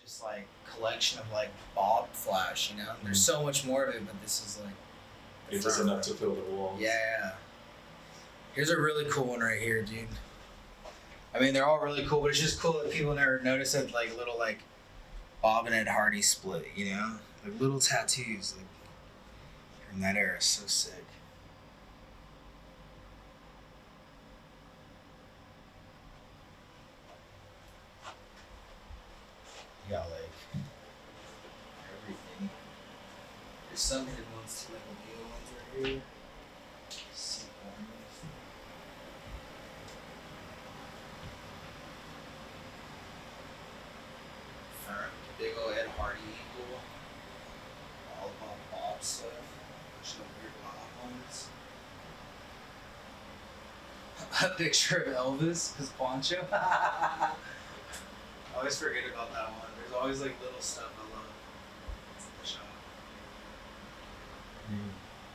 just like collection of like bob flash, you know. There's so much more of it, but this is like it's just enough to fill the walls. Yeah. Here's a really cool one right here, dude. I mean, they're all really cool, but it's just cool that people never notice that like little like Bob and Ed Hardy split, you know, like little tattoos like from that era. So sick. You got like everything. There's some hidden ones too, like the Budha ones right here. Big ol' Ed Hardy eagle. All about Bob stuff. Some weird Bob ones. A picture of Elvis, his poncho. I always forget about that one. There's always like little stuff I love in the shop.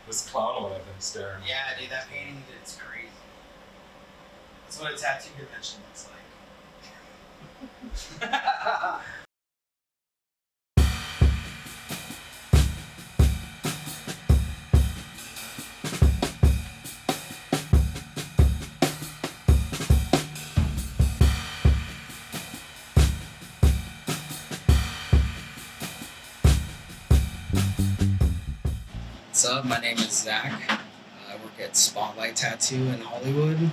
This clown one I've been staring at. Yeah, dude, that painting he did is crazy. That's what a tattoo convention looks like. What's up? My name is Zach. I work at Spotlight Tattoo in Hollywood. And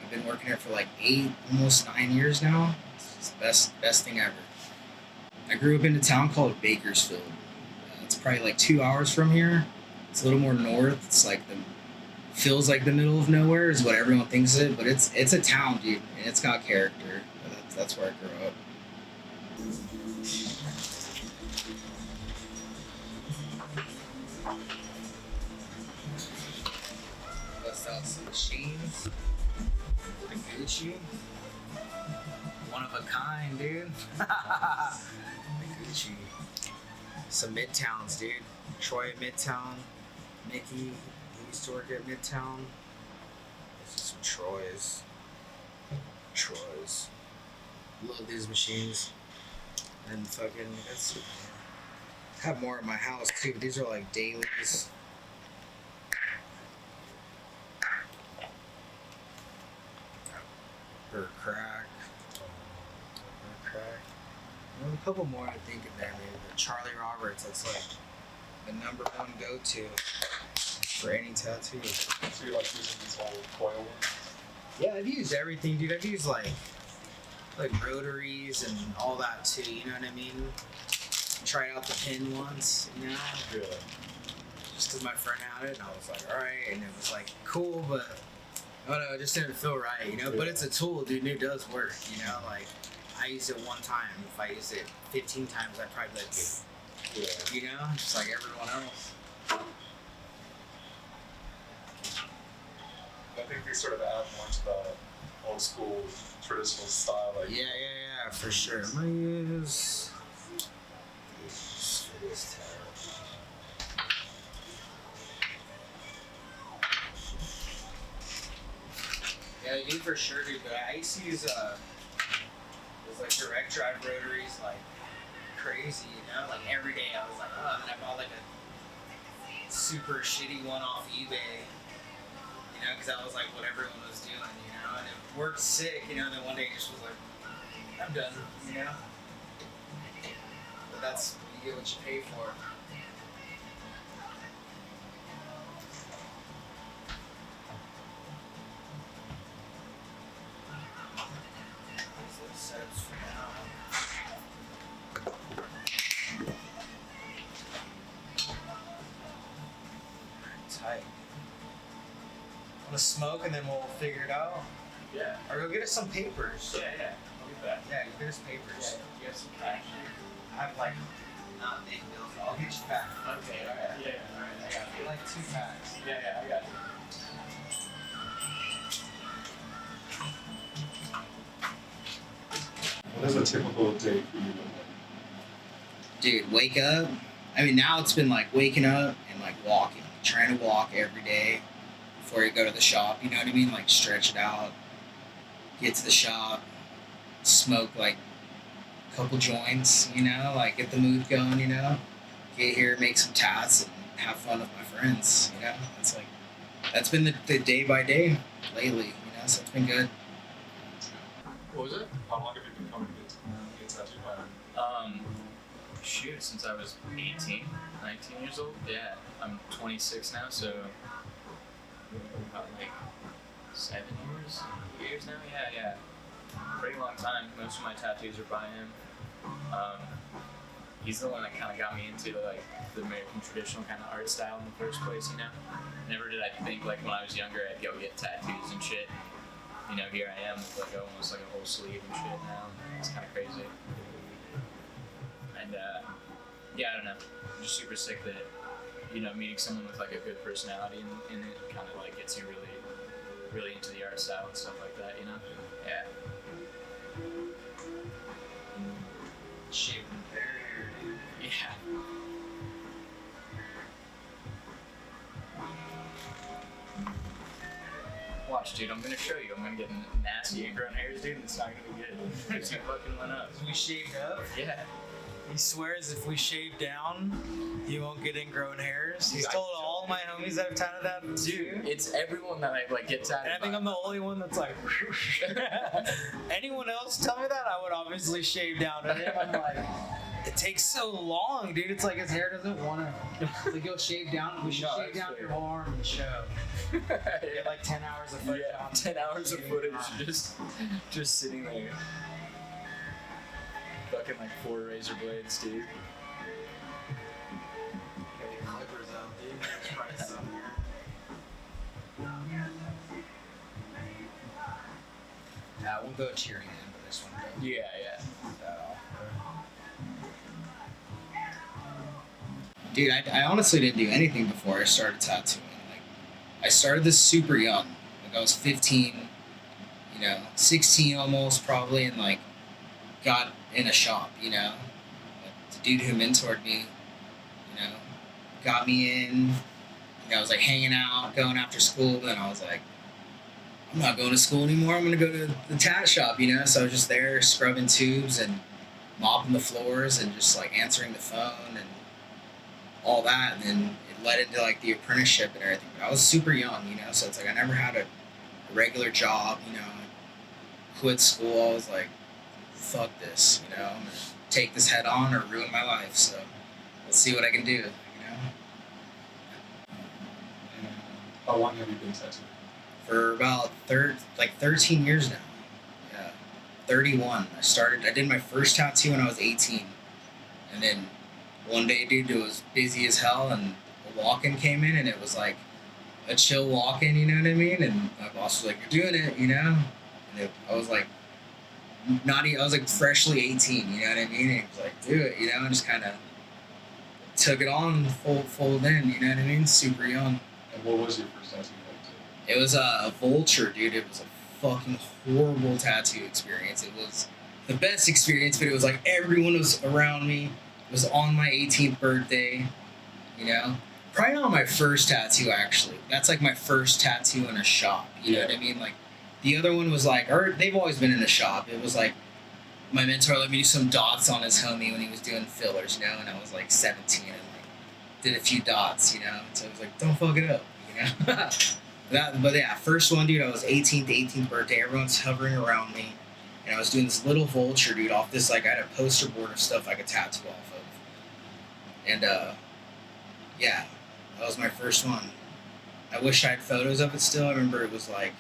I've been working here for like 8, almost 9 years now. It's the best thing ever. I grew up in a town called Bakersfield. It's probably like 2 hours from here. It's a little more north. It's like feels like the middle of nowhere is what everyone thinks of it, but it's a town, dude, and it's got character. That's where I grew up. Bust out some machines. The Gucci. One of a kind, dude. The Gucci. Some Midtowns, dude. Troy at Midtown. Mickey, he used to work at Midtown. This is some Troy's. Love these machines. And fucking, I have more at my house too. These are like dailies. For crack. There's a couple more I think in there, maybe. But Charlie Roberts, that's like the #1 go-to for any tattoo. So you like using these old coil ones? Yeah, I've used everything, dude. I've used like rotaries and all that too, you know what I mean? Tried out the pin once, you know? Really? Just because my friend had it, and I was like, alright, and it was like cool, but I don't know, it just didn't feel right, you know? Yeah. But it's a tool, dude, and it does work, you know? Like, I used it one time. If I used it 15 times, I'd probably let it, yeah. You know? Just like everyone else. I think they sort of add more to the old school traditional style. Like Yeah, for sure. I'm gonna use this tab. Yeah, you for sure, dude. But I used to use those like direct drive rotaries like crazy, you know. Like every day, I was like, oh, and then I bought like a super shitty one off eBay. You know, because that was like what everyone was doing, you know, and it worked sick, you know, and then one day it just was like, I'm done, you know? But that's, you get what you pay for. Those setups for now. Tight. Want to smoke and then we'll figure it out? Yeah. Or go get us some papers. Yeah. I'll get that. Yeah, get us papers. Yeah. You have some cash? I have like not big bills. I'll get you back. Okay, alright. Yeah, alright. I got you. Like 2 packs. Yeah, I got you. What is a typical day for you? Dude, wake up. I mean, now it's been like waking up and like walking. Trying to walk every day before you go to the shop, you know what I mean? Like stretch it out, get to the shop, smoke like couple joints, you know, like get the mood going, you know, get here, make some tats, and have fun with my friends, you know. It's like that's been the day by day lately, you know. So it's been good. What was it? How long have you been coming to get tattooed by? Shoot, since I was 18, 19 years old. Yeah, I'm 26 now, so about like 7 years now. Yeah, pretty long time. Most of my tattoos are by him. He's the one that kind of got me into like the American traditional kind of art style in the first place, you know. Never did I think like when I was younger I'd go get tattoos and shit. You know, here I am with like almost like a whole sleeve and shit now. It's kind of crazy. And yeah, I don't know. I'm just super sick that, you know, meeting someone with like a good personality in it kind of like gets you really into the art style and stuff like that, you know? Yeah. Shaving there, dude. Yeah. Watch, dude, I'm gonna show you. I'm gonna get nasty ingrown hairs, dude, and it's not gonna be good. It's gonna fucking went up. We shaved up. Yeah. He swears if we shave down, you won't get ingrown hairs. He's told all my homies that have tatted that too. Dude, it's everyone that I like get tatted. And I think I'm the only one that's like. Anyone else tell me that, I would obviously shave down. And him, I'm like, it takes so long, dude. It's like his hair doesn't want to. Like he'll shave down. We should shave down your whole arm and show. Get like 10 hours of footage. Yeah, 10 hours of footage just sitting there. Fucking like 4 razor blades, dude. Get the clippers out, dude. There's probably some here. I won't go cheering in, but this one goes. Yeah. Dude, I honestly didn't do anything before I started tattooing. Like, I started this super young. Like, I was 15, 16 almost probably, and like, got in a shop, you know. Like, the dude who mentored me, got me in. I was like hanging out, going after school, but then I was like, I'm not going to school anymore. I'm gonna go to the tat shop, you know. So I was just there scrubbing tubes and mopping the floors and just like answering the phone and all that, and then it led into like the apprenticeship and everything. But I was super young, you know, so it's like I never had a regular job, you know. I quit school. I was like, fuck this, you know. I'm gonna take this head on or ruin my life. So let's see what I can do, you know. How long have you been tattooing? For about 13 years now. Yeah, 31. I did my first tattoo when I was 18, and then one day, dude, it was busy as hell, and a walk-in came in, and it was like a chill walk-in, you know what I mean? And my boss was like, "You're doing it," you know? And I was like, I was like freshly 18, you know what I mean? And he was like, "Do it," you know? And just kind of took it on full in, you know what I mean? Super young. And what was your first tattoo like? It was a vulture, dude. It was a fucking horrible tattoo experience. It was the best experience, but it was like everyone was around me. It was on my 18th birthday, you know? Probably not my first tattoo, actually. That's like my first tattoo in a shop, you know what I mean? Like, the other one was like, or they've always been in a shop. It was like, my mentor let me do some dots on his homie when he was doing fillers, you know? And I was like 17 and like, did a few dots, you know? So I was like, don't fuck it up, you know? But yeah, first one, dude, I was 18th birthday. Everyone's hovering around me. And I was doing this little vulture, dude, off this, like, I had a poster board of stuff I could tattoo off of. And, yeah, that was my first one. I wish I had photos of it still. I remember it was, like,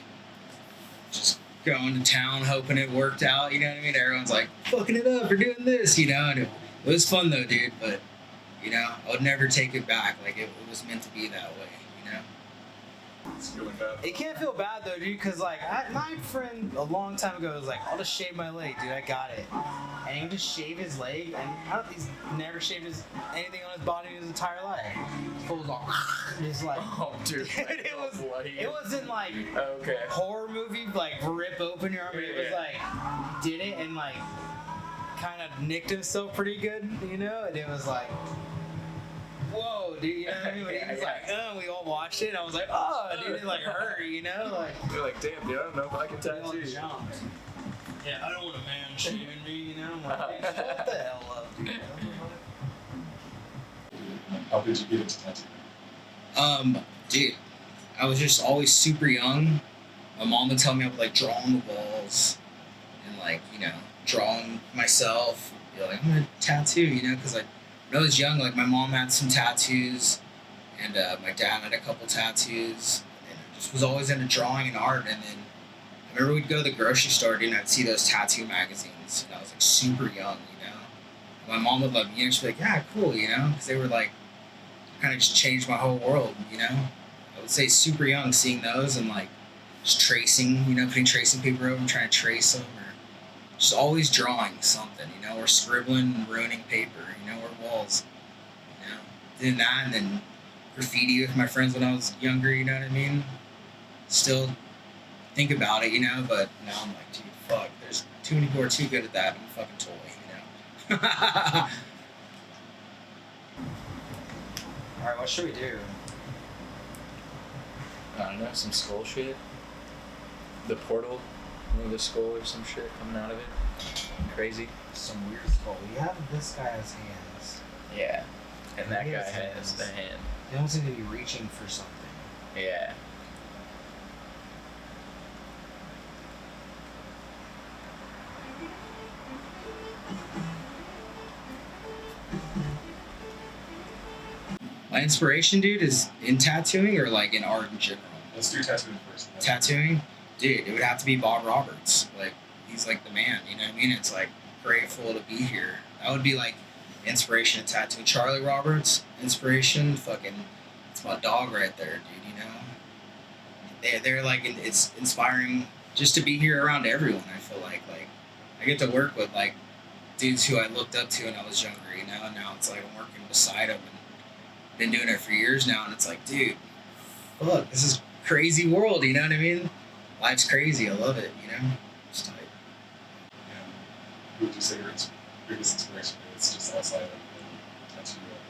just going to town, hoping it worked out, you know what I mean? Everyone's like, fucking it up, we're doing this, you know? And it was fun, though, dude, but, you know, I would never take it back. Like, it was meant to be that way, you know? It's feeling bad. It can't feel bad though, dude, because like my friend a long time ago was like, I'll just shave my leg, dude, I got it. And he would just shave his leg, and he's never shaved anything on his body in his entire life. Full on, just like, Oh, dude. it wasn't like Okay. horror movie like rip open your arm, but it was like did it and like kind of nicked himself pretty good, you know, and it was like. Whoa, dude, you know what I mean? But he was like, oh, we all watched it, and I was like, oh, dude, it like hurt, you know? Like, You're like, damn, dude, I don't know if I can we all tattoo. jumped. Yeah, I don't want a man shaving me, you know? I'm like, hey, shut the hell up, dude. How did you get into tattooing? Dude, I was just always super young. My mom would tell me I would like draw on the walls and like, you know, drawing myself. Be like, I'm gonna tattoo, you know, because like when I was young, like my mom had some tattoos and my dad had a couple tattoos. And I just was always into drawing and art. And then I remember we'd go to the grocery store, dude, and I'd see those tattoo magazines. And I was like super young, you know. My mom would love me, and she'd be like, yeah, cool, you know, because they were like, kind of just changed my whole world, you know. I would say super young, seeing those and like just tracing, you know, putting tracing paper over and trying to trace them, or just always drawing something, you know, or scribbling and ruining paper, you know, or walls, you know. Doing that, and then graffiti with my friends when I was younger, you know what I mean. Still think about it, you know, but now I'm like, dude, fuck, there's too many people are too good at that. I'm a fucking toy, you know. Alright, what should we do? I don't know, some skull shit. The portal, maybe the skull or some shit coming out of it. Crazy. Some weird skull. We have this guy has hands. Yeah. And that He guy has has hands. the hand. They don't seem to be reaching for something. Yeah. My inspiration, dude, is in tattooing or like in art in general. Let's do tattooing first. Tattooing, dude, it would have to be Bob Roberts. Like, he's like the man, you know what I mean? It's like grateful to be here. That would be like inspiration in tattooing. Charlie Roberts, inspiration, fucking, it's my dog right there, dude, you know? They're like, it's inspiring just to be here around everyone, I feel like I get to work with like dudes who I looked up to when I was younger, you know, and now it's like I'm working beside them and been doing it for years now, and it's like, dude, fuck, this is crazy world, you know what I mean? Life's crazy, I love it, you know? It's tight. And who would you say your biggest inspiration is just outside of the tattoo world?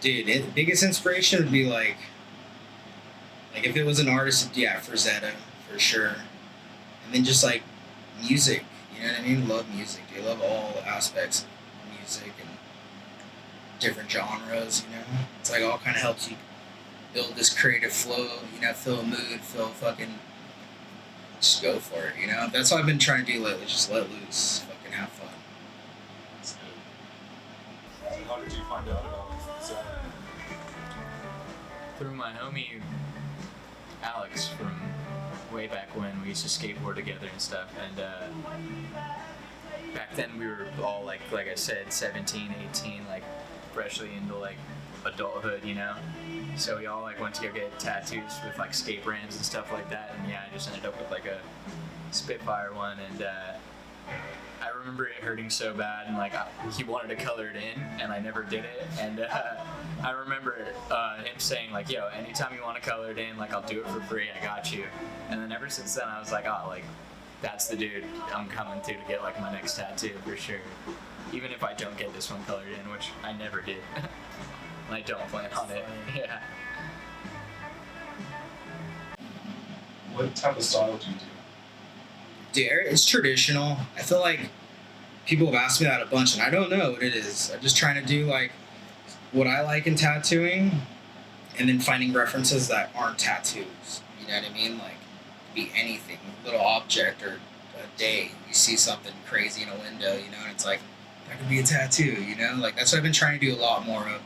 Dude, the biggest inspiration would be like if it was an artist, yeah, Frazetta, for sure. And then just like music, you know what I mean? Love music, dude. Love all aspects of music and different genres, you know? It's like all kind of helps you build this creative flow, you know, feel a mood, feel fucking, just go for it, you know? That's what I've been trying to do lately, just let loose, fucking have fun. That's good. And how did you find out about Zach? Through my homie Alex from way back when we used to skateboard together and stuff, and back then we were all like I said, 17, 18, like freshly into like adulthood, you know. So we all like went to go get tattoos with like skate brands and stuff like that, and yeah, I just ended up with like a Spitfire one, and I remember it hurting so bad, and like he wanted to color it in, and I never did it. And I remember him saying like, "Yo, anytime you want to color it in, like I'll do it for free. I got you." And then ever since then, I was like, "Oh, like that's the dude I'm coming to get like my next tattoo for sure." Even if I don't get this one colored in, which I never did. And I don't plan on it. Yeah. What type of style do you do? Dude, it's traditional. I feel like people have asked me that a bunch, and I don't know what it is. I'm just trying to do like what I like in tattooing, and then finding references that aren't tattoos. You know what I mean? Like, it could be anything, a little object or a day. You see something crazy in a window, you know, and it's like, that could be a tattoo, you know? Like, that's what I've been trying to do a lot more of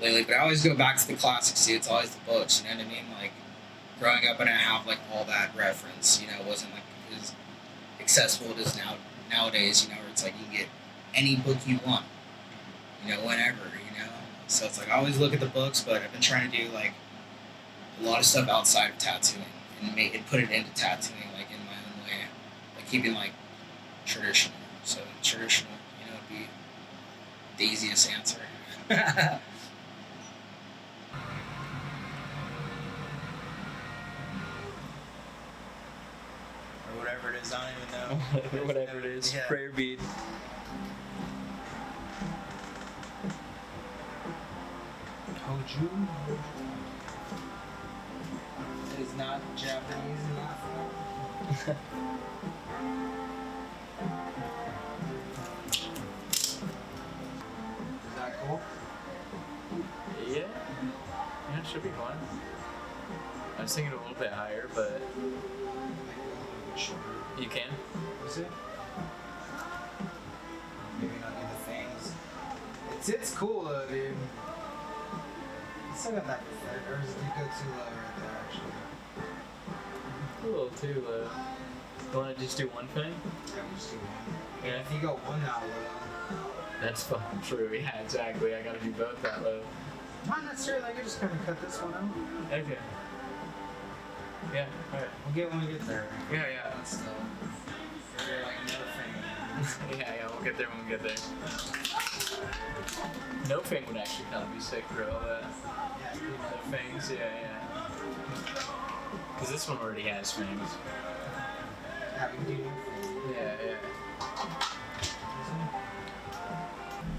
lately. But I always go back to the classics, dude. It's always the books, you know what I mean? Like, growing up, I didn't have like all that reference, you know, it wasn't like as accessible as nowadays, you know, where it's like you can get any book you want, you know, whenever, you know. So it's like I always look at the books, but I've been trying to do like a lot of stuff outside of tattooing and put it into tattooing like in my own way, like keeping like traditional. So traditional, you know, would be the easiest answer. Whatever it is, I don't even know. Whatever it is, Yeah. prayer bead. Koju? It is not Japanese in that form. Should be fun. I was thinking a little bit higher, but you can. Is it? Maybe not do the things. It's cool though, dude. You still got that or does it go too low right there actually? A little too low. You want to just do one thing? Yeah, we just do one. Yeah. If you go one that low. That's fucking true. Yeah, exactly. I gotta do both that low. Not necessarily, I could just kind of cut this one out. Okay. Yeah, alright. We'll get when we get there. Yeah, yeah. Still. Figure like another thing. Yeah, we'll get there when we get there. No thing would actually kind of be sick for all that. Yeah, it's pretty No much. fangs, yeah. Because this one already has fangs. Yeah, we can do new thing. Yeah.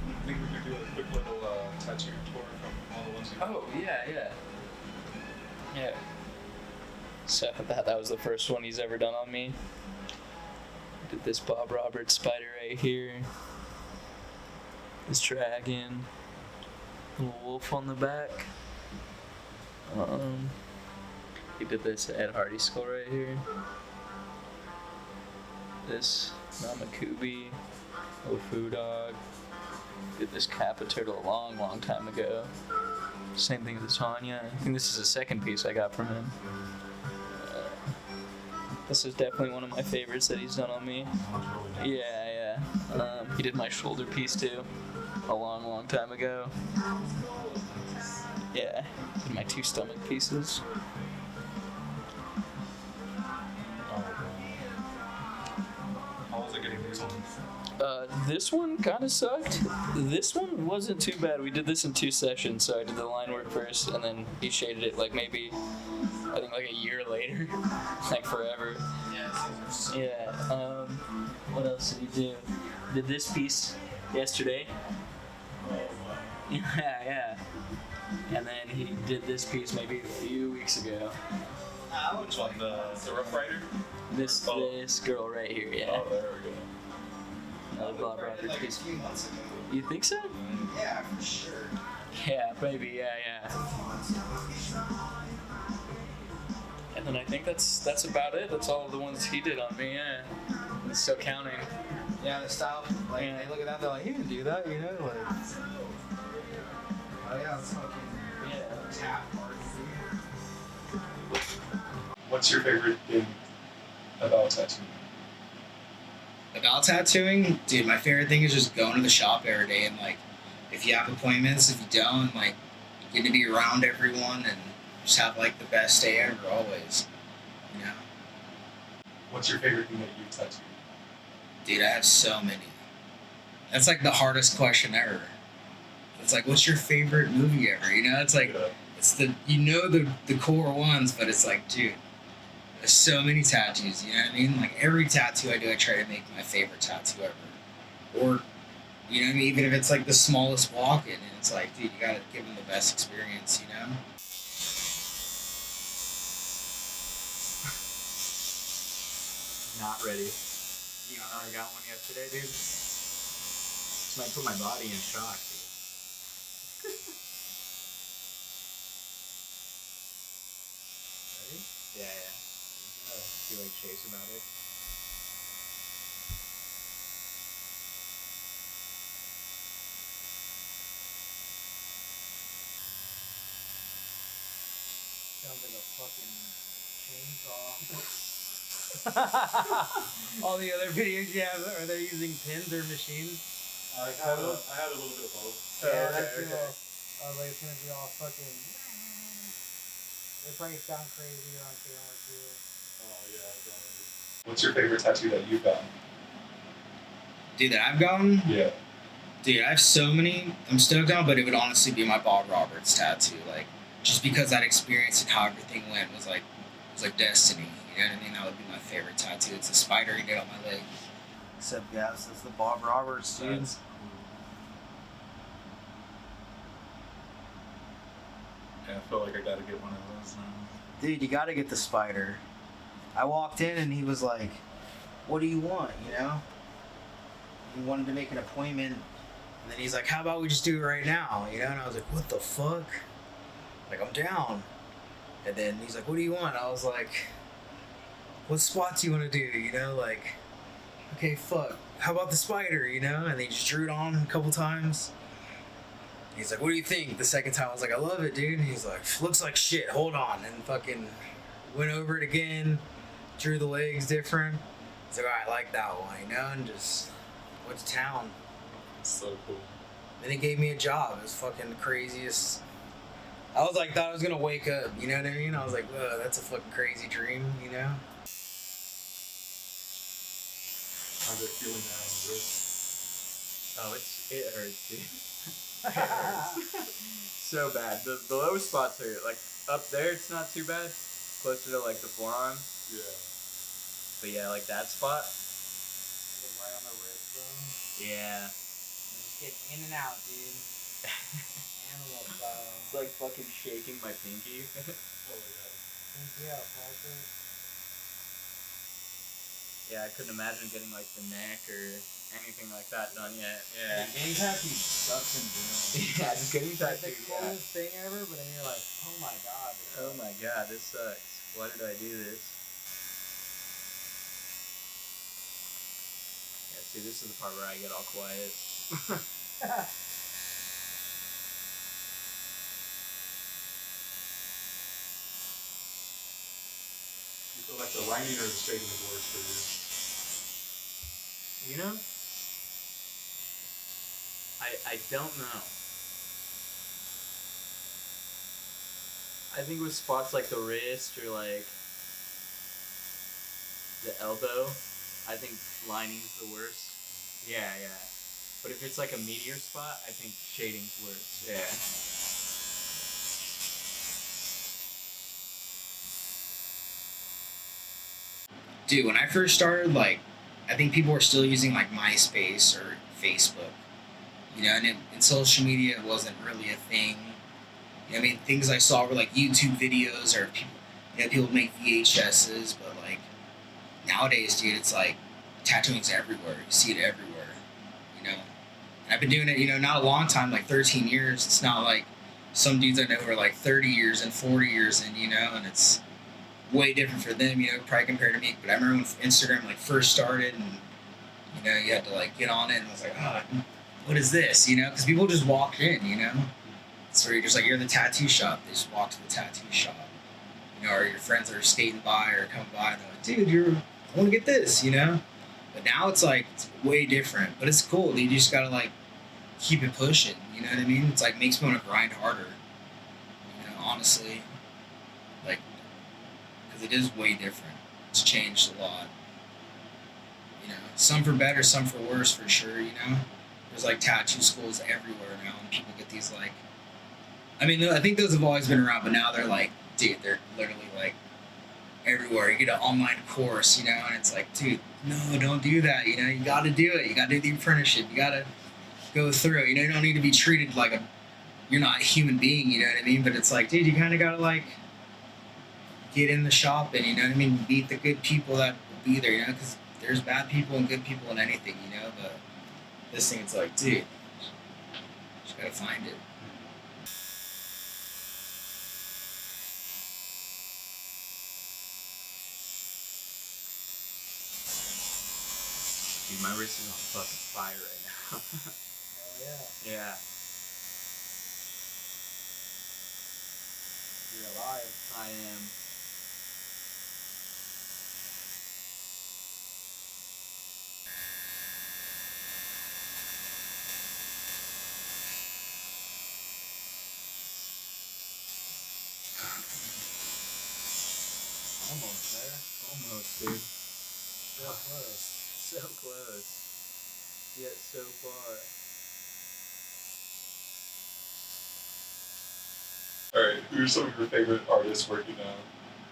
I think we could do a quick little tattoo tour from all the ones you Oh, yeah. Yeah. So that was the first one he's ever done on me. Did this Bob Roberts spider right here. This dragon. Little wolf on the back. He did this Ed Hardy skull right here. This Namakubi. Ofu dog. Did this Kappa turtle a long time ago. Same thing with Tanya. I think this is the second piece I got from him. This is definitely one of my favorites that he's done on me. Yeah. He did my shoulder piece too, a long time ago. Yeah, did my 2 stomach pieces. How was it getting these ones? This one kind of sucked. This one wasn't too bad. We did this in 2 sessions, so I did the line work first, and then he shaded it like maybe, I think like a year later, like forever. Yeah. What else did he do? Did this piece yesterday. Yeah. And then he did this piece maybe a few weeks ago. Which one? The Rough Rider? This girl right here, yeah. Oh, there we go. Another Bob Roberts Like a piece. few months ago. You think so? Yeah, for sure. Yeah, maybe, yeah. And then I think that's about it. That's all of the ones he did on me, yeah. It's still counting. Yeah, the style, like, Yeah. they look at that, they're like, he didn't do that, you know? Like, oh yeah, it's fucking tap art. What's your favorite thing about tattooing? About tattooing, dude, my favorite thing is just going to the shop every day and like, if you have appointments, if you don't, like, you get to be around everyone and just have like the best day ever, always. You know, What's your favorite thing that you've tattooed? dude, I have so many. That's like the hardest question ever. It's like, what's your favorite movie ever? You know, it's like, it's the core ones, but it's like, dude, there's so many tattoos. You know what I mean? Like every tattoo I do, I try to make my favorite tattoo ever. Or, you know what I mean? Even if it's like the smallest walk-in, and it's like, dude, you gotta give them the best experience. You know? Not ready. You know how I got one yesterday, dude? This might put my body in shock, dude. Ready? Yeah. Feel like Chase about it. Sounds like a fucking chainsaw. All the other videos you have, are they using pins or machines? I had a little bit of both. Yeah, that's cool. I was like, it's gonna be all fucking. They probably sound crazy on camera too. Oh yeah, definitely. What's your favorite tattoo that you've gotten? Dude, that I've gotten? Yeah. Dude, I have so many I'm stoked on, but it would honestly be my Bob Roberts tattoo. Like, just because that experience and how everything went was like destiny. You know what I mean? That would be my favorite tattoo. It's a spider he did on my leg. Except, yeah, this is the Bob Roberts, dude. That's Yeah, I feel like I gotta get one of those now. Dude, you gotta get the spider. I walked in and he was like, what do you want, you know? He wanted to make an appointment. And then he's like, how about we just do it right now, you know? And I was like, what the fuck? Like, I'm down. And then he's like, what do you want? I was like, what spots do you want to do? You know, like, okay, fuck. How about the spider, you know? And they just drew it on a couple times. He's like, what do you think? The second time I was like, I love it, dude. He's like, looks like shit, hold on. And fucking went over it again, drew the legs different. He's like, alright, I like that one, you know? And just went to town. So cool. Then he gave me a job. It was fucking the craziest. I was like, thought I was gonna wake up, you know what I mean? I was like, whoa, that's a fucking crazy dream, you know? How's it feeling now on the wrist? Oh, it hurts, dude. It hurts. So bad. The low spots hurt. Like up there, it's not too bad. Closer to like the forearm. Yeah. But yeah, like that spot. Right on the wrist, bro. Yeah. Just get in and out, dude. Animal style. It's like fucking shaking my pinky. Oh my god. Pinky out, Parker. Yeah, I couldn't imagine getting like the neck or anything like that done yet. Yeah. Getting tattooed sucks in general. Yeah, just getting It's like the tattooed. Yeah. coolest thing ever, but then you're like, oh my god. Oh my god, this sucks. Why did I do this? Yeah, see, this is the part where I get all quiet. You feel like the lining or the shading is worse for you? You know? I don't know. I think with spots like the wrist or like the elbow, I think lining's the worst. Yeah. But if it's like a meteor spot, I think shading's worse. Yeah. Dude, when I first started, like, I think people were still using like MySpace or Facebook, you know, and social media wasn't really a thing. You know, I mean, things I saw were like YouTube videos or people, you know, people make VHSs, but like nowadays, dude, it's like tattooing's everywhere. You see it everywhere, you know. And I've been doing it, you know, not a long time, like 13 years. It's not like some dudes I know are like 30 years and 40 years in, you know, and it's way different for them, you know, probably compared to me. But I remember when Instagram like first started, and you know, you had to like get on it, and I was like, oh, what is this, you know? Because people just walk in, you know. So you're just like, you're in the tattoo shop. They just walk to the tattoo shop, you know, or your friends are skating by or come by, and they're like, dude, I want to get this, you know. But now it's like it's way different, but it's cool. You just gotta like keep it pushing, you know what I mean? It's like makes me want to grind harder, you know, honestly, like. Because it is way different. It's changed a lot. You know, some for better, some for worse, for sure, you know? There's like tattoo schools everywhere now, and people get these like... I mean, I think those have always been around, but now they're like, dude, they're literally like everywhere. You get an online course, you know, and it's like, dude, no, don't do that, you know? You gotta do it. You gotta do the apprenticeship. You gotta go through it. You know, you don't need to be treated like you're not a human being, you know what I mean? But it's like, dude, you kind of gotta like... get in the shop and, you know what I mean, meet the good people that will be there, you know, because there's bad people and good people in anything, you know, but this thing, it's like, dude, just gotta find it. Dude, my wrist is on fucking fire right now. Oh yeah. Yeah. You're alive. I am. Almost there. Almost, dude. So close. So close. Yet so far. Alright, who are some of your favorite artists working now?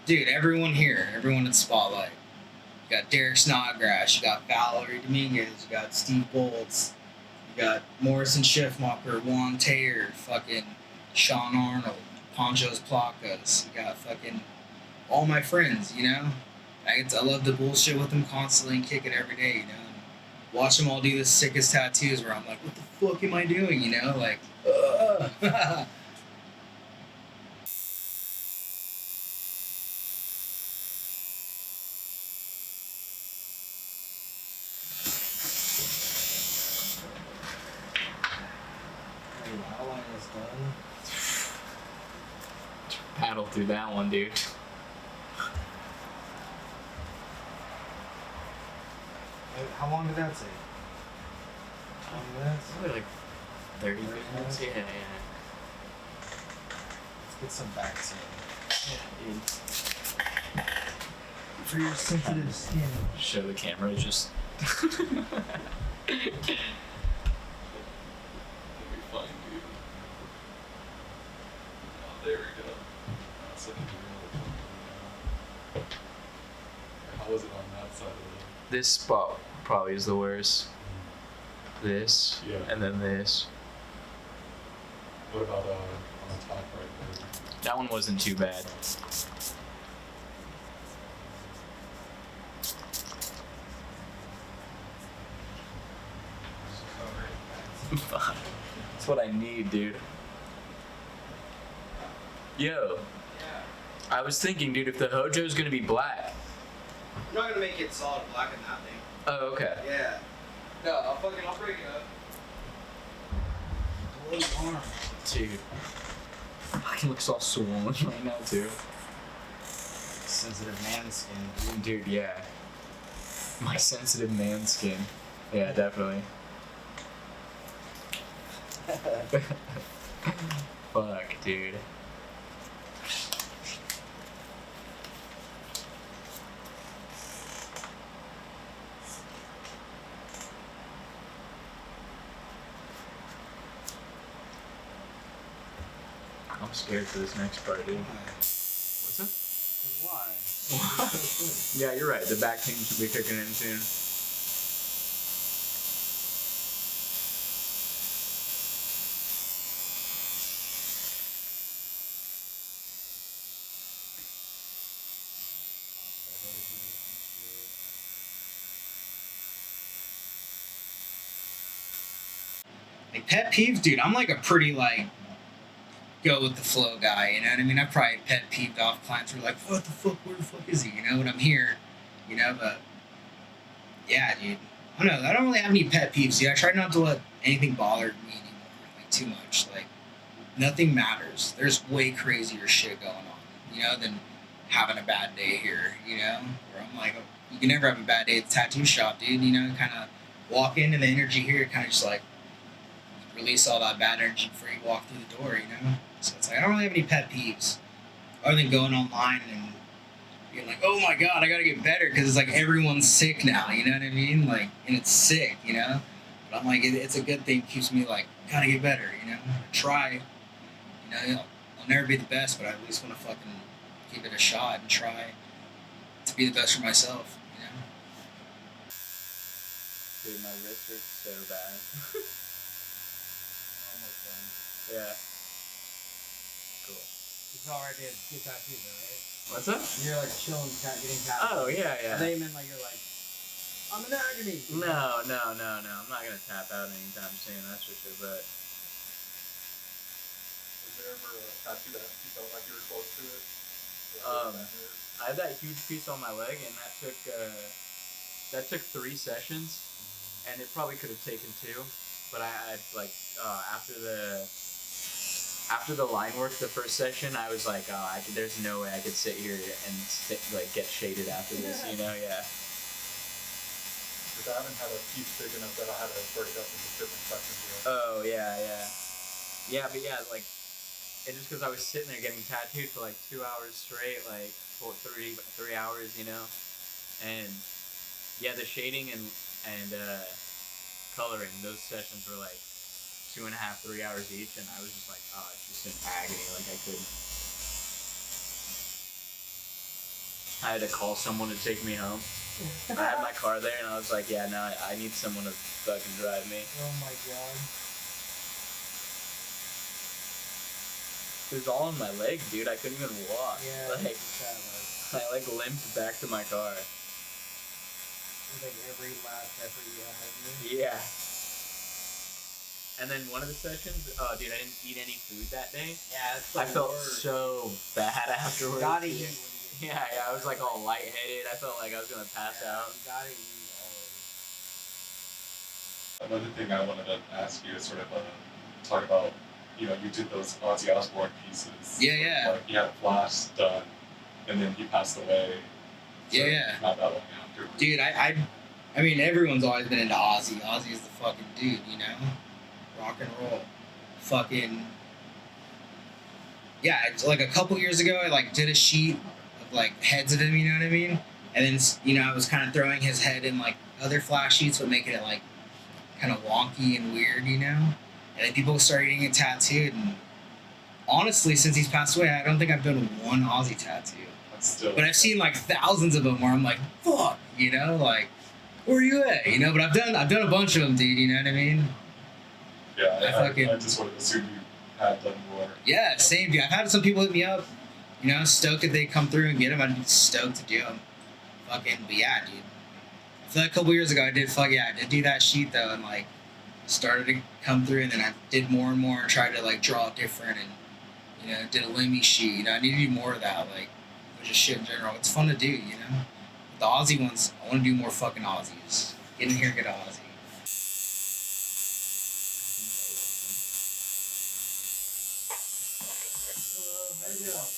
Dude, everyone here, everyone in Spotlight. You got Derek Snodgrass, you got Valerie Dominguez, you got Steve Bolts, you got Morrison Schiffmacher, Juan Taylor, fucking Sean Arnold, Ponchos Placas, you got fucking all my friends, you know? I love to bullshit with them constantly and kick it every day, you know? And watch them all do the sickest tattoos where I'm like, what the fuck am I doing, you know? Like, done. Paddle through that one, dude. How long did that take? 20 minutes? Probably like 30 minutes. Yeah, yeah. Let's get some back soon. Yeah, dude. For your sensitive skin. Show the camera just. It'll be fine, dude. Oh, there we go. That's looking real. How was it on that side of the... This spot probably is the worst. This, Yeah. and then this. What about on the top right there? That one wasn't too bad. That's what I need, dude. Yo. I was thinking, dude, if the Hojo's gonna be black. I'm not gonna make it solid black in that thing. Oh, okay. Yeah. No, I'll break it up. Bloody arm. Dude. Fucking looks all swollen right now, too. Sensitive man skin. Dude, yeah. My sensitive man skin. Yeah, definitely. Fuck, dude. I'm scared for this next part, dude. What's up? Why? Yeah, you're right. The back pain should be kicking in soon. Like pet peeves, dude. I'm like a pretty like go with the flow guy. You know what I mean? I probably pet peeved off clients who are like, "What the fuck? Where the fuck is he?" You know, when I'm here. You know, but yeah, dude. I don't know. I don't really have any pet peeves, dude. I try not to let anything bother me anymore, like too much. Like nothing matters. There's way crazier shit going on, you know, than having a bad day here. You know, where I'm like, you can never have a bad day at the tattoo shop, dude. You know, kind of walk in and the energy here kind of just like release all that bad energy before you walk through the door, you know? So it's like, I don't really have any pet peeves other than going online and being like, oh my God, I gotta get better because it's like everyone's sick now, you know what I mean? Like, and it's sick, you know? But I'm like, it's a good thing, it keeps me like, gotta get better, you know? Try, you know, I'll never be the best, but I at least want to fucking give it a shot and try to be the best for myself, you know? Dude, my wrists are so bad. Yeah. Cool. It's alright to get tattoos, though, right? What's up? You're like chilling, getting tattoos. Oh, yeah, yeah. They meant like you're like, I'm an agony. No. I'm not gonna tap out anytime soon, that's for sure, but... Was there ever a tattoo that you felt like you were close to it? I had that huge piece on my leg, and that took 3 sessions, and it probably could have taken 2, but I like, after the line work, the first session, I was like, there's no way I could sit here and get shaded after this, you know? Yeah. Because I haven't had a piece big enough that I had to break it up into different sections yet. Oh, yeah. Yeah, but yeah, like, it's just because I was sitting there getting tattooed for like 2 hours straight, like, for 3 hours, you know? And, yeah, the shading and coloring, those sessions were like 2.5, 3 hours each, and I was just like, it's just in agony, like I couldn't. I had to call someone to take me home. I had my car there, and I was like, yeah, no, I need someone to fucking drive me. Oh my God. It was all on my leg, dude. I couldn't even walk. Yeah, Like, I like limped back to my car. Like every last effort you had. Yeah. And then one of the sessions, dude, I didn't eat any food that day. Yeah, it's I felt so bad afterwards. Gotta eat. Yeah, I was like all lightheaded. I felt like I was gonna pass out. You gotta eat always. Another thing I wanted to ask you is sort of talk about you know, you did those Ozzy Osbourne pieces. Yeah, yeah. Like, he had Flash done, and then he passed away. So Yeah. not that long after. Dude, I mean, everyone's always been into Ozzy. Ozzy is the fucking dude, you know? Rock and roll. Fucking... Yeah, it's like a couple years ago, I like did a sheet of like heads of him, you know what I mean? And then, you know, I was kind of throwing his head in like other flash sheets, but making it like kind of wonky and weird, you know? And then people started getting it tattooed. And honestly, since he's passed away, I don't think I've done one Ozzy tattoo. Still. But I've seen like thousands of them where I'm like, fuck, you know, like, where are you at? You know, but I've done a bunch of them, dude. You know what I mean? Yeah, I fucking... I just would have assumed you had done more. Yeah, same, dude. I've had some people hit me up, you know, stoked that they come through and get them. I'd be stoked to do them. Fucking, but yeah, dude. I feel like a couple years ago, I did do that sheet though, and like started to come through, and then I did more and more and tried to like draw it different, and you know, did a Lemmy sheet. You know, I need to do more of that, like just shit in general. It's fun to do, you know. The Aussie ones, I want to do more fucking Aussies. Get in here and get an Aussie. How you doing?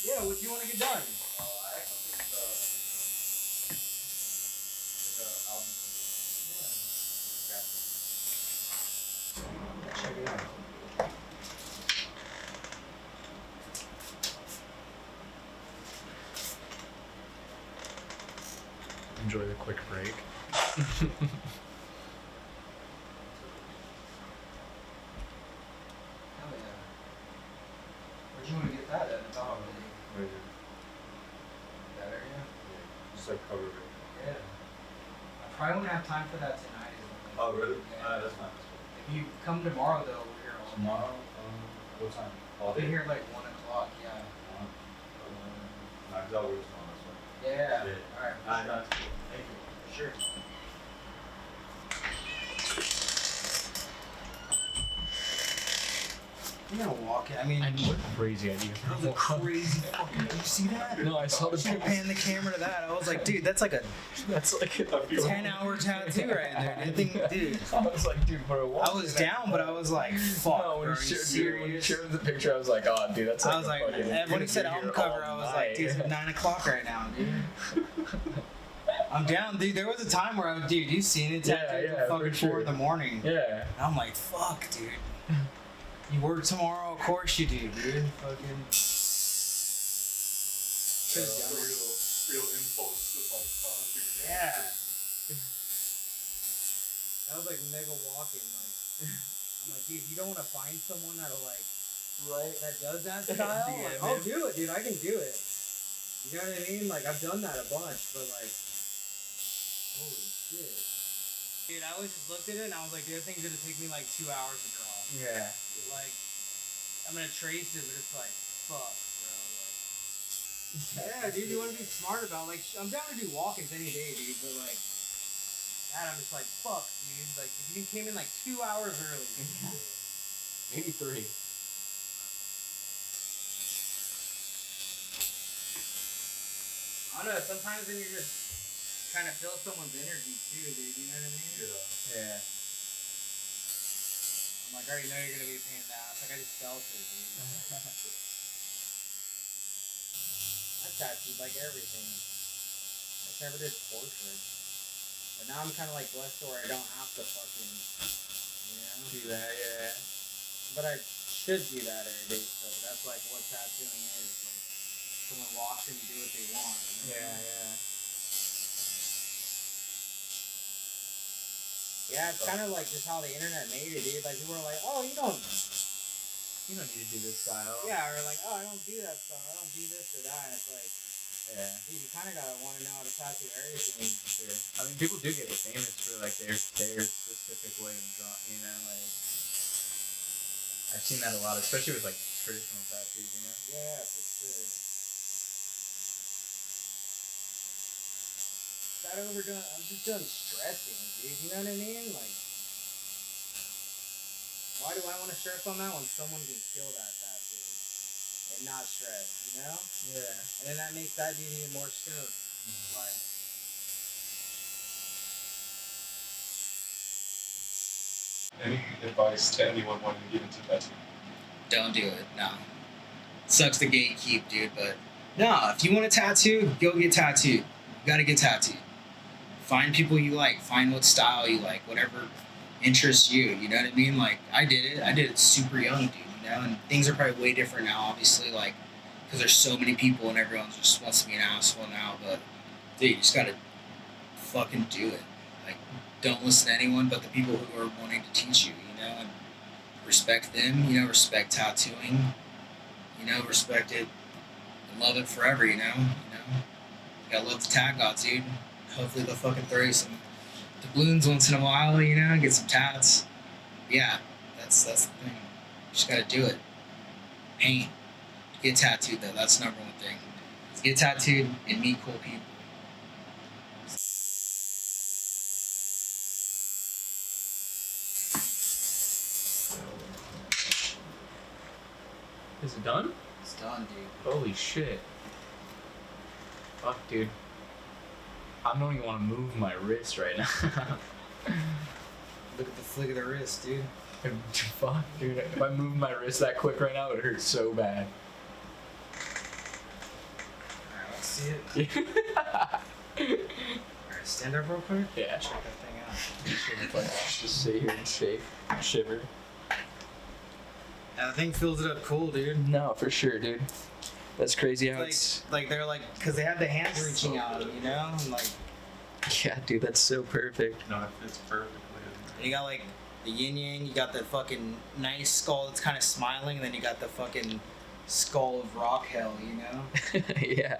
Yeah, what do you want to get done? I actually think album. Check it out. Enjoy the quick break. Hell yeah. Where'd you want to get that at? It's all really Right here. that area? Yeah. Just like cover it. Yeah. I probably won't have time for that tonight. Oh, really? Yeah. That's fine. If you come tomorrow, though, we're here all day. Tomorrow? What time? I'll be here like 1 o'clock, yeah. Knives Out works on this one. Yeah. Yeah. Alright. That's cool. Thank you. Sure. I'm gonna walk it. I mean, What a crazy idea. that was a crazy fucking. Did you see that? No, I saw the Should pan the camera to that. I was like, dude, that's like a That's like a 10-hour tattoo right there. I think, dude. I was like, dude, for a while. I was down, but I was like, fuck. No, bro, are you when you serious? showed the picture, I was like, oh, dude, that's like I was like, when he said album cover, I was like, dude, it's 9 o'clock right now, dude. I'm down, dude. There was a time where I was, dude, you seen it tattooed Yeah, at for fucking sure. 4 in the morning. Yeah. And I'm like, fuck, dude. You work tomorrow? Of course you do, dude. Fucking. Real impulse, just like, oh, dude. Yeah. That was like mega walking. Like, I'm like, dude, you don't want to find someone that'll like, Right. that does that style? Yeah, like, I'll man. do it, dude. I can do it. You know what I mean? Like, I've done that a bunch, but like, holy shit. Dude, I was just looked at it and I was like, dude, that thing's gonna take me like 2 hours to draw. Yeah. Like, I'm gonna trace it, but it's like, fuck, bro. Like, yeah, dude, you wanna be smart about like, I'm down to do walk-ins any day, dude, but like, that I'm just like, fuck, dude. Like, if you came in like 2 hours early. Maybe 3. I don't know, sometimes then you're just kind of feel someone's energy too, dude, you know what I mean? Yeah. I'm like, I already know you're gonna be a pain in the ass. Like, I just felt it, dude. I tattooed like everything. I just never did portraits. But now I'm kind of like blessed to where I don't have to fucking, you know? Do that, yeah. But I should do that every day, so that's like what tattooing is. Like, someone walks in and do what they want. You know? Yeah. Yeah, it's kind of like just how the internet made it, dude. Like, people are like, oh, you don't need to do this style. Yeah, or like, oh, I don't do that stuff. I don't do this or that. And it's like, Yeah. dude, you kind of gotta want to know how to tattoo everything. Sure. I mean, people do get famous for like their specific way of drawing. You know, like I've seen that a lot, especially with like traditional tattoos. You know. Yeah, for sure. That overdone. I'm just done stressing, dude. You know what I mean? Like, why do I want to stress on that when someone can kill that tattoo and not stress? You know? Yeah. And then that makes that dude even more stoked. Like, Any advice to anyone wanting to get into tattooing? Don't do it. No. Sucks to gatekeep, dude, but no, if you want a tattoo, go get tattooed. You gotta get tattooed. Find people you like. Find what style you like. Whatever interests you. You know what I mean? Like, I did it. I did it super young, dude, you know? And things are probably way different now, obviously, like, because there's so many people and everyone just wants to be an asshole now, but, dude, you just gotta fucking do it. Like, don't listen to anyone but the people who are wanting to teach you, you know? And respect them, you know? Respect tattooing. You know, respect it and love it forever, you know? You gotta love the tag gods, dude. Hopefully they'll fucking throw you some doubloons once in a while, you know, get some tats. Yeah, that's the thing. You just gotta do it. Paint. Get tattooed though, that's the number one thing. Get tattooed and meet cool people. Is it done? It's done, dude. Holy shit. Fuck, dude. I don't even want to move my wrist right now. Look at the flick of the wrist, dude. Fuck, dude. If I move my wrist that quick right now, it hurts so bad. Alright, let's see it. Alright, stand up real quick. Yeah. Check that thing out. Just sit here and shake, shiver. Yeah, the thing fills it up cool, dude. No, for sure, dude. That's crazy how Like they're like, cause they have the hands reaching out, you know, and like. Yeah, dude, that's so perfect. No, it fits perfectly. And you got like the yin yang, you got the fucking nice skull that's kind of smiling, and then you got the fucking skull of rock hell, you know. Yeah.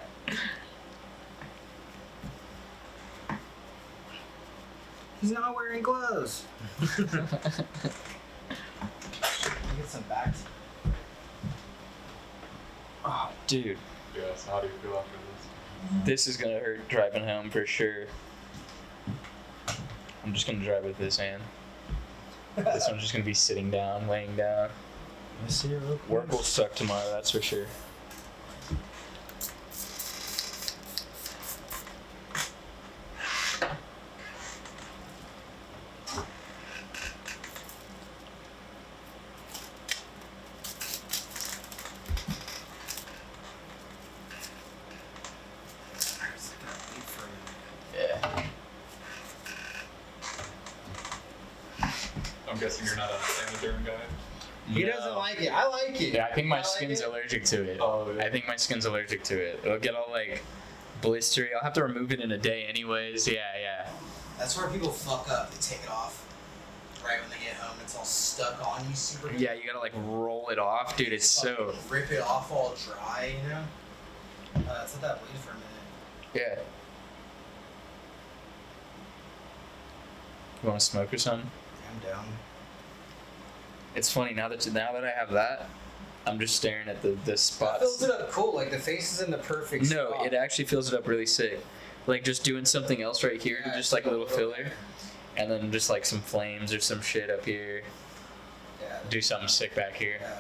He's not wearing gloves. Get some back. Oh, dude. Yeah, so how do you feel after this? This is gonna hurt driving home for sure. I'm just gonna drive with this hand. This one's just gonna be sitting down, laying down. Let's see it real quick. Work will suck tomorrow, that's for sure. Yeah. I'm guessing you're not a Sanaderm guy? He doesn't like it. I like it. Yeah, I think my like skin's it. allergic to it. Oh, yeah. I think my skin's allergic to it. It'll get all like blistery. I'll have to remove it in a day anyways. Yeah. That's where people fuck up. They take it off right when they get home. It's all stuck on you super good. Yeah, you gotta like roll it off, dude. It's so. Rip it off all dry, you know? Let's let that bleed for a minute. Yeah. You want to smoke or something? I'm down. It's funny now that I have that, I'm just staring at the That spots. fills it up cool. Like the face is in the perfect No, spot. it actually fills it up really sick. Like just doing something else right here, Yeah, just like a little filler, bit. and then just like some flames or some shit up here. Yeah. Do something sick back here. Yeah.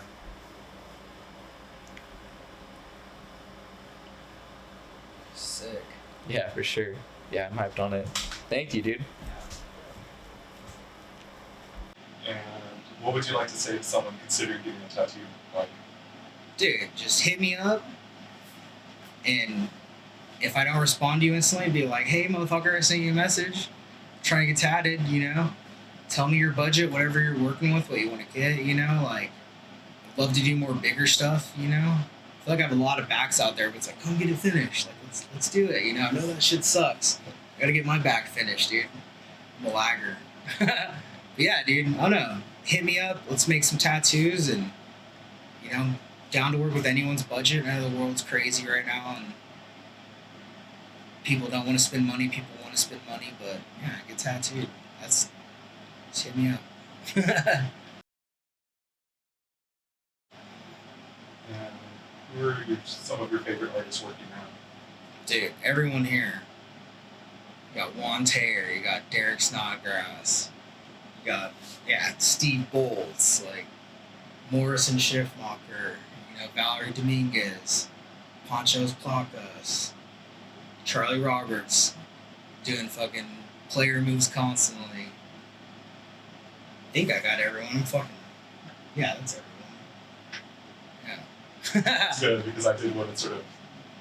Sick. Yeah, for sure. Yeah, I'm hyped on it. Thank you, dude. And what would you like to say to someone considering getting a tattoo? Like, Dude, just hit me up, and if I don't respond to you instantly, be like, hey, motherfucker, I sent you a message. Trying to get tatted, you know? Tell me your budget, whatever you're working with, what you want to get, you know? Like, I'd love to do more bigger stuff, you know? I feel like I have a lot of backs out there, but it's like, come get it finished. Like, let's do it, you know? I know that shit sucks. I gotta get my back finished, dude. I'm a lagger. But yeah, dude, I don't know. Hit me up. Let's make some tattoos, and, you know, down to work with anyone's budget. I know the world's crazy right now, and people don't want to spend money. People want to spend money, but yeah, get tattooed. Just hit me up. and who are some of your favorite artists working now? Dude, everyone here. You got Juan Taylor, you got Derek Snodgrass, you got, Steve Bolts, like Morrison Schiffmacher, you know, Valerie Dominguez, Ponchos Placas, Charlie Roberts, doing fucking player moves constantly. I think I got everyone. I'm fucking, yeah, that's everyone. It's good because I did want to sort of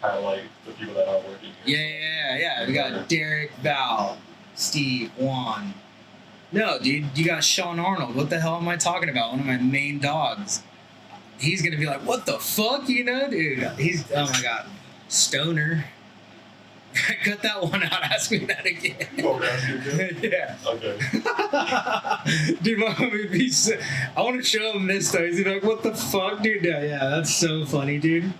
highlight the people that are working here. Yeah. We got Derek, Val, Steve, Juan. No, dude, you got Sean Arnold. What the hell am I talking about? One of my main dogs. He's gonna be like, what the fuck, dude? He's, oh my god, Stoner. Cut that one out. Ask me that again. Oh, that's good. Yeah. Okay. Dude, my mom would be so, I want to show him this though. He's like, what the fuck, dude? Yeah, that's so funny, dude.